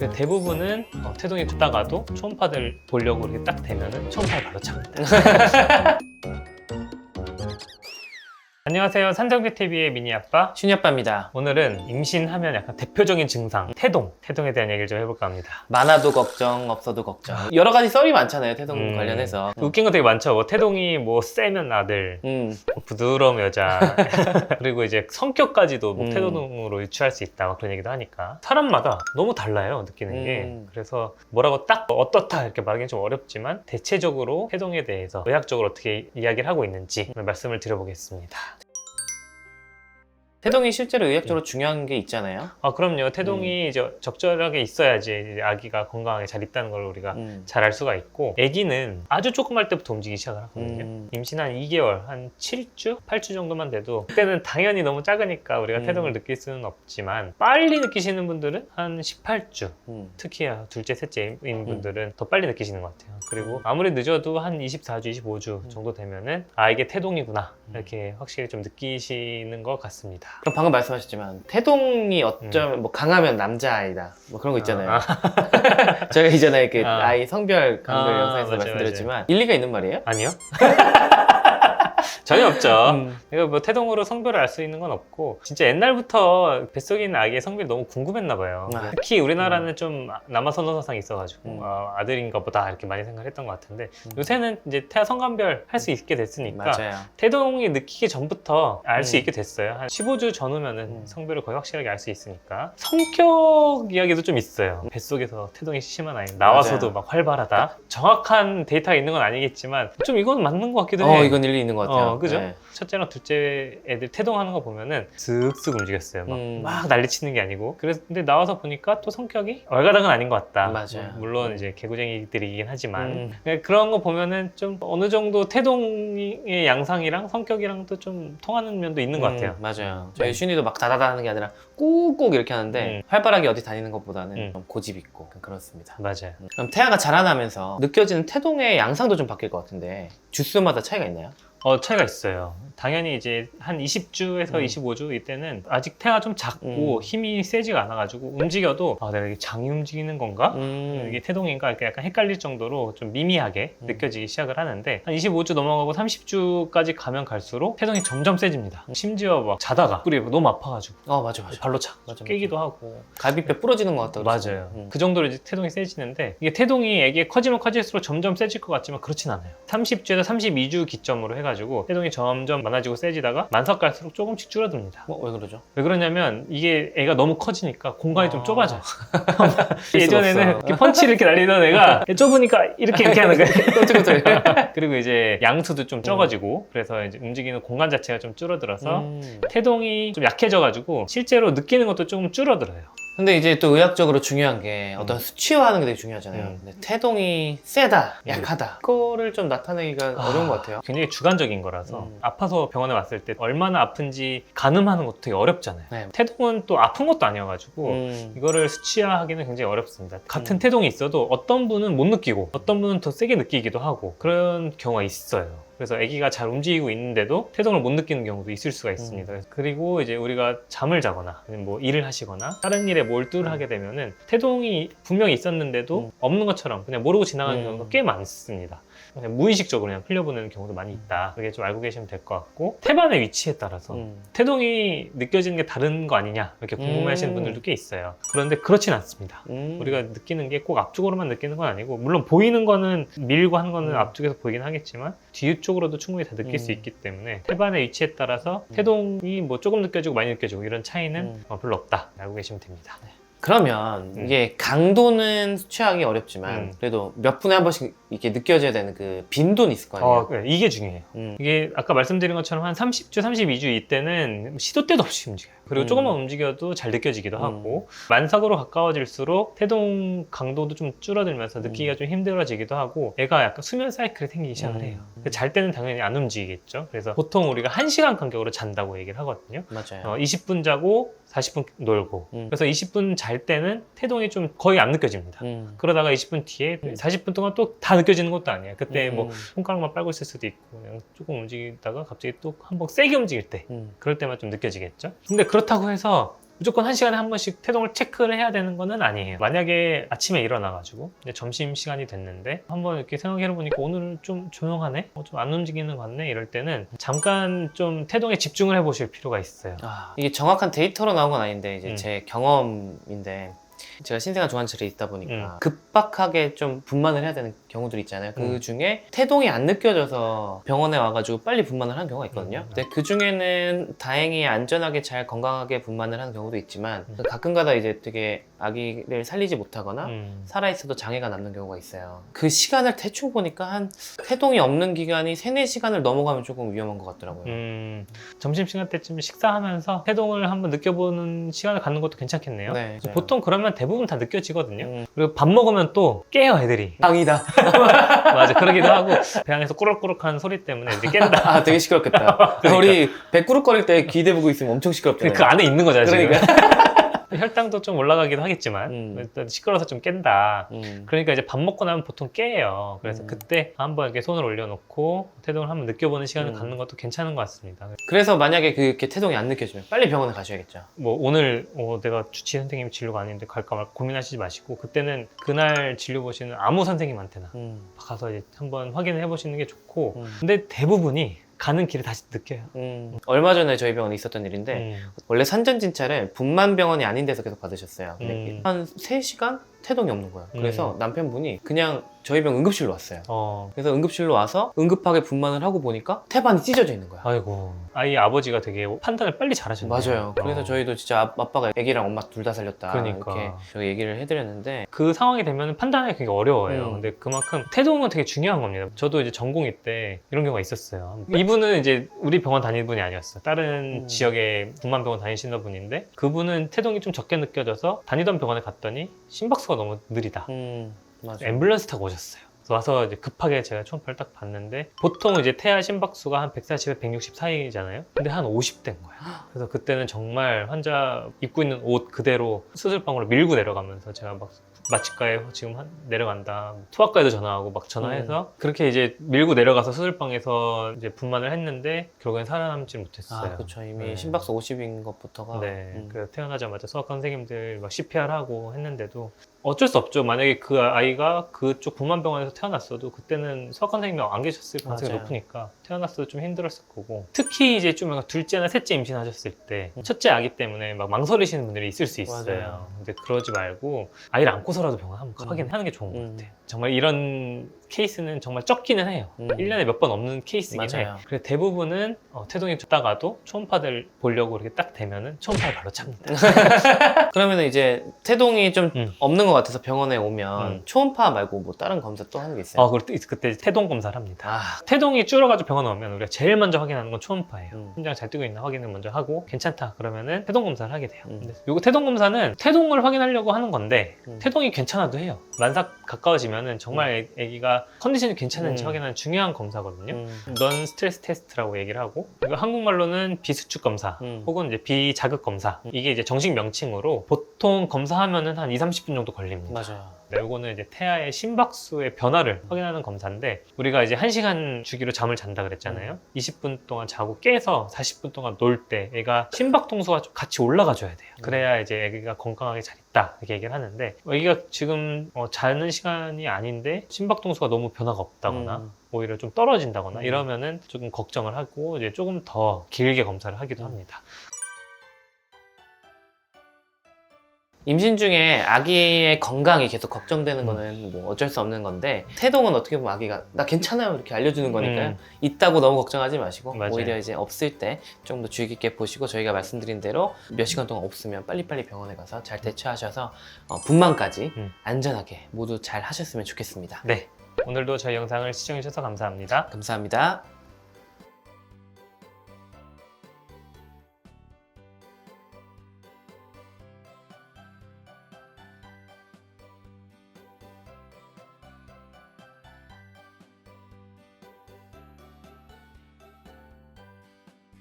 그래서 대부분은 태동이 듣다가도 초음파들 보려고 이렇게 딱 대면은 초음파를 바로 잡니다. 안녕하세요. 산정규TV의 미니아빠 슈니아빠입니다. 오늘은 임신하면 약간 대표적인 증상 태동에 대한 얘기를 좀 해볼까 합니다. 많아도 걱정, 없어도 걱정. 여러 가지 썰이 많잖아요, 태동 관련해서. 웃긴 거 되게 많죠. 뭐 태동이 뭐 세면 아들, 부드러운 여자, 그리고 이제 성격까지도 뭐 태동으로 유추할 수 있다 그런 얘기도 하니까 사람마다 너무 달라요, 느끼는 게. 그래서 뭐라고 딱 어떻다 이렇게 말하기는 좀 어렵지만 대체적으로 태동에 대해서 의학적으로 어떻게 이야기를 하고 있는지 말씀을 드려보겠습니다. 태동이 실제로 의학적으로 중요한 게 있잖아요. 그럼요. 태동이 이제 적절하게 있어야지 이제 아기가 건강하게 잘 있다는 걸 우리가 잘 알 수가 있고, 아기는 아주 조그만 때부터 움직이기 시작을 하거든요. 임신 한 2개월, 한 7주, 8주 정도만 돼도 그때는 당연히 너무 작으니까 우리가 태동을 느낄 수는 없지만 빨리 느끼시는 분들은 한 18주, 특히 둘째, 셋째인 분들은 더 빨리 느끼시는 것 같아요. 그리고 아무리 늦어도 한 24주, 25주 정도 되면은 이게 태동이구나 이렇게 확실히 좀 느끼시는 것 같습니다. 그럼 방금 말씀하셨지만 태동이 어쩌면 뭐 강하면 남자아이다 뭐 그런 거 있잖아요. 저희가 이전에 그 아이 성별 감별 영상에서 맞아요, 말씀드렸지만 일리가 있는 말이에요? 아니요. 전혀 없죠. 이거 뭐 태동으로 성별을 알 수 있는 건 없고, 진짜 옛날부터 뱃속에 있는 아기의 성별이 너무 궁금했나 봐요. 특히 우리나라는 좀 남아선호사상이 있어가지고 아들인가 보다 이렇게 많이 생각했던 것 같은데, 요새는 이제 태아 성감별 할 수 있게 됐으니까 맞아요. 태동이 느끼기 전부터 알 수 있게 됐어요. 한 15주 전후면은 성별을 거의 확실하게 알 수 있으니까. 성격 이야기도 좀 있어요. 뱃속에서 태동이 심한 아이 나와서도 맞아요. 막 활발하다. 정확한 데이터가 있는 건 아니겠지만 좀 이건 맞는 것 같기도 해요. 이건 일리 있는 것 같아요. 그죠? 네. 첫째랑 둘째 애들 태동하는 거 보면은 슥슥 움직였어요. 막 난리치는 게 아니고. 근데 나와서 보니까 또 성격이 얼가당은 아닌 것 같다. 맞아요. 물론 이제 개구쟁이들이긴 하지만 그런 거 보면은 좀 어느 정도 태동의 양상이랑 성격이랑도 좀 통하는 면도 있는 것 같아요. 맞아요. 저희 슈니도 막 다다다 하는 게 아니라 꾹꾹 이렇게 하는데 활발하게 어디 다니는 것보다는 좀 고집 있고 그렇습니다. 맞아요. 그럼 태아가 자라나면서 느껴지는 태동의 양상도 좀 바뀔 것 같은데 주스마다 차이가 있나요? 차이가 있어요. 당연히 이제 한 20주에서 25주 이때는 아직 태아가 좀 작고 힘이 세지가 않아가지고 움직여도 내가 이게 장이 움직이는 건가? 이게 태동인가? 이렇게 약간 헷갈릴 정도로 좀 미미하게 느껴지기 시작을 하는데, 한 25주 넘어가고 30주까지 가면 갈수록 태동이 점점 세집니다. 심지어 막 자다가 꿀이 너무 아파가지고 맞아. 발로 착 깨기도 하고. 갈비뼈 부러지는 것 같다고. 맞아요. 그 정도로 이제 태동이 세지는데, 이게 태동이 애기에 커지면 커질수록 점점 세질 것 같지만 그렇진 않아요. 30주에서 32주 기점으로 해가지고 태동이 점점 많아지고 세지다가 만삭 갈수록 조금씩 줄어듭니다. 왜 그러죠? 왜 그러냐면 이게 애가 너무 커지니까 공간이 좀 좁아져요. 예전에는 이렇게 펀치를 이렇게 날리던 애가 좁으니까 이렇게 하는 거예요. 그리고 이제 양수도 좀 적어지고, 그래서 이제 움직이는 공간 자체가 좀 줄어들어서 태동이 좀 약해져가지고 실제로 느끼는 것도 조금 줄어들어요. 근데 이제 또 의학적으로 중요한 게 어떤 수치화하는 게 되게 중요하잖아요. 근데 태동이 세다, 약하다, 그거를 좀 나타내기가 어려운 것 같아요. 굉장히 주관적인 거라서 아파서 병원에 왔을 때 얼마나 아픈지 가늠하는 것도 되게 어렵잖아요. 네. 태동은 또 아픈 것도 아니어가지고 이거를 수치화하기는 굉장히 어렵습니다. 같은 태동이 있어도 어떤 분은 못 느끼고 어떤 분은 더 세게 느끼기도 하고 그런 경우가 있어요. 그래서 아기가 잘 움직이고 있는데도 태동을 못 느끼는 경우도 있을 수가 있습니다. 그리고 이제 우리가 잠을 자거나 아니면 뭐 일을 하시거나 다른 일에 몰두를 하게 되면은 태동이 분명히 있었는데도 없는 것처럼 그냥 모르고 지나가는 경우가 꽤 많습니다. 그냥 무의식적으로 그냥 흘려보내는 경우도 많이 있다. 그게 좀 알고 계시면 될 것 같고, 태반의 위치에 따라서 태동이 느껴지는 게 다른 거 아니냐 이렇게 궁금해하시는 분들도 꽤 있어요. 그런데 그렇진 않습니다. 우리가 느끼는 게 꼭 앞쪽으로만 느끼는 건 아니고, 물론 보이는 거는 밀고 하는 거는 앞쪽에서 보이긴 하겠지만 뒤쪽으로도 충분히 다 느낄 수 있기 때문에 태반의 위치에 따라서 태동이 뭐 조금 느껴지고 많이 느껴지고 이런 차이는 별로 없다 알고 계시면 됩니다. 그러면 이게 강도는 수치하기 어렵지만 그래도 몇 분에 한 번씩 이렇게 느껴져야 되는 그 빈도는 있을 거 아니에요? 네, 이게 중요해요. 이게 아까 말씀드린 것처럼 한 30주, 32주 이때는 시도 때도 없이 움직여요. 그리고 조금만 움직여도 잘 느껴지기도 하고, 만삭으로 가까워질수록 태동 강도도 좀 줄어들면서 느끼기가 좀 힘들어지기도 하고, 애가 약간 수면 사이클이 생기기 시작을 해요. 잘 때는 당연히 안 움직이겠죠. 그래서 보통 우리가 1시간 간격으로 잔다고 얘기를 하거든요. 맞아요. 20분 자고 40분 놀고. 그래서 20분 잘 때는 태동이 좀 거의 안 느껴집니다. 그러다가 20분 뒤에 40분 동안 또 다 느껴지는 것도 아니에요. 그때 뭐 손가락만 빨고 있을 수도 있고, 그냥 조금 움직이다가 갑자기 또 한번 세게 움직일 때, 그럴 때만 좀 느껴지겠죠. 근데 그렇다고 해서 무조건 1시간에 한 번씩 태동을 체크를 해야 되는 거는 아니에요. 만약에 아침에 일어나가지고 이제 점심시간이 됐는데 한번 이렇게 생각해보니까 오늘 좀 조용하네? 좀 안 움직이는 것 같네? 이럴 때는 잠깐 좀 태동에 집중을 해보실 필요가 있어요. 이게 정확한 데이터로 나온 건 아닌데 이제 음. 제 경험인데 제가 신생아 중환자실에 있다 보니까 음. 급박하게 좀 분만을 해야 되는 경우들이 있잖아요. 그 중에 태동이 안 느껴져서 병원에 와가지고 빨리 분만을 하는 경우가 있거든요. 근데 그 중에는 다행히 안전하게 잘 건강하게 분만을 하는 경우도 있지만 가끔가다 이제 되게 아기를 살리지 못하거나 살아있어도 장애가 남는 경우가 있어요. 그 시간을 대충 보니까 한 태동이 없는 기간이 3-4시간을 넘어가면 조금 위험한 것 같더라고요. 점심시간 때쯤 식사하면서 태동을 한번 느껴보는 시간을 갖는 것도 괜찮겠네요. 네, 그래서 보통 그러면 대부분 다 느껴지거든요. 그리고 밥 먹으면 또 깨요, 애들이. 방이다. 맞아, 그러기도 하고 배 안에서 꾸럭꾸럭하는 소리 때문에 애들이 깬다. 아, 되게 시끄럽겠다. 그러니까. 우리 배 꾸룩거릴 때 기대보고 있으면 엄청 시끄럽잖아요. 그 안에 있는 거잖아, 지금. 그러니까. 혈당도 좀 올라가기도 하겠지만 일단 시끄러워서 좀 깬다. 그러니까 이제 밥 먹고 나면 보통 깨요. 그래서 그때 한번 이렇게 손을 올려놓고 태동을 한번 느껴보는 시간을 갖는 것도 괜찮은 것 같습니다. 그래서 만약에 그렇게 태동이 안 느껴지면 빨리 병원에 가셔야겠죠. 뭐 오늘 내가 주치 선생님 진료가 아닌데 갈까 말까 고민하시지 마시고 그때는 그날 진료 보시는 아무 선생님한테나 가서 이제 한번 확인을 해보시는 게 좋고 근데 대부분이 가는 길에 다시 느껴요. 얼마 전에 저희 병원에 있었던 일인데 원래 산전진찰을 분만병원이 아닌 데서 계속 받으셨어요. 근데 한 3시간 태동이 없는 거예요. 그래서 남편분이 그냥 저희 병 응급실로 왔어요. 그래서 응급실로 와서 응급하게 분만을 하고 보니까 태반이 찢어져 있는 거야. 아이고, 아이 아버지가 되게 판단을 빨리 잘하셨네요. 맞아요. 그래서 저희도 진짜 아빠가 애기랑 엄마 둘 다 살렸다. 그러니까. 이렇게 저희 얘기를 해드렸는데 그 상황이 되면 판단하기 굉장히 어려워요. 근데 그만큼 태동은 되게 중요한 겁니다. 저도 이제 전공의 때 이런 경우가 있었어요. 이분은 이제 우리 병원 다니는 분이 아니었어요. 다른 지역의 분만병원 다니시는 분인데 그분은 태동이 좀 적게 느껴져서 다니던 병원에 갔더니 심박수가 너무 느리다. 맞아. 앰뷸런스 타고 오셨어요. 그래서 와서 이제 급하게 제가 초음파를 딱 봤는데 보통 이제 태아 심박수가 한 140에 160 사이잖아요. 근데 한 50대인 거야. 그래서 그때는 정말 환자 입고 있는 옷 그대로 수술방으로 밀고 내려가면서 제가 막 마취과에 지금 내려간다. 투하과에도 전화하고 막 전화해서 그렇게 이제 밀고 내려가서 수술방에서 이제 분만을 했는데 결국엔 살아남지 못했어요. 그렇죠. 이미 네. 심박수 50인 것부터가. 네. 그래서 태어나자마자 수학과 선생님들 막 CPR 하고 했는데도 어쩔 수 없죠. 만약에 그 아이가 그쪽 분만병원에서 태어났어도 그때는 수학과 선생님이 안 계셨을 가능성이 맞아요. 높으니까 태어났어도 좀 힘들었을 거고 특히 이제 좀 둘째나 셋째 임신하셨을 때 첫째 아기 때문에 막 망설이시는 분들이 있을 수 있어요. 맞아요. 근데 그러지 말고 아이를 안고서라도 병원 한번 확인하는 게 좋은 것 같아요. 정말 이런 케이스는 정말 적기는 해요. 1년에 몇 번 없는 케이스이긴 맞아요. 해요. 그래서 대부분은 태동이 줬다가도 초음파들 보려고 이렇게 딱 되면은 초음파를 바로 찹니다. 그러면 이제 태동이 좀 없는 것 같아서 병원에 오면 음. 초음파 말고 뭐 다른 검사 또 하는 게 있어요? 그때 태동 검사를 합니다. 태동이 줄어가지고 병원에 오면 우리가 제일 먼저 확인하는 건 초음파예요. 심장 잘 뛰고 있나 확인을 먼저 하고 괜찮다 그러면은 태동 검사를 하게 돼요. 근데 요거 태동 검사는 태동을 확인하려고 하는 건데 태동이 괜찮아도 해요. 만삭 가까워지면은 정말 아기가 컨디션이 괜찮은지 확인하는 중요한 검사거든요. 넌 스트레스 테스트라고 얘기를 하고 이거 한국말로는 비수축 검사 혹은 이제 비자극 검사 이게 이제 정식 명칭으로 보통 검사하면은 한 2-30분 정도 걸립니다. 맞아요. 네, 이거는 이제 태아의 심박수의 변화를 확인하는 검사인데 우리가 이제 1시간 주기로 잠을 잔다 그랬잖아요. 20분 동안 자고 깨서 40분 동안 놀 때 애가 심박 통수가 좀 같이 올라가줘야 돼요. 그래야 이제 애가 건강하게 잘 있다 이렇게 얘기를 하는데 애기가 지금 자는 시간이 아닌데 심박 통수가 너무 변화가 없다거나 오히려 좀 떨어진다거나 이러면은 조금 걱정을 하고 이제 조금 더 길게 검사를 하기도 합니다. 임신 중에 아기의 건강이 계속 걱정되는 거는 뭐 어쩔 수 없는 건데 태동은 어떻게 보면 아기가 나 괜찮아요 이렇게 알려주는 거니까요. 있다고 너무 걱정하지 마시고 맞아요. 오히려 이제 없을 때 좀 더 주의 깊게 보시고 저희가 말씀드린 대로 몇 시간 동안 없으면 빨리빨리 병원에 가서 잘 대처하셔서 분만까지 안전하게 모두 잘 하셨으면 좋겠습니다. 네, 오늘도 저희 영상을 시청해주셔서 감사합니다. 감사합니다.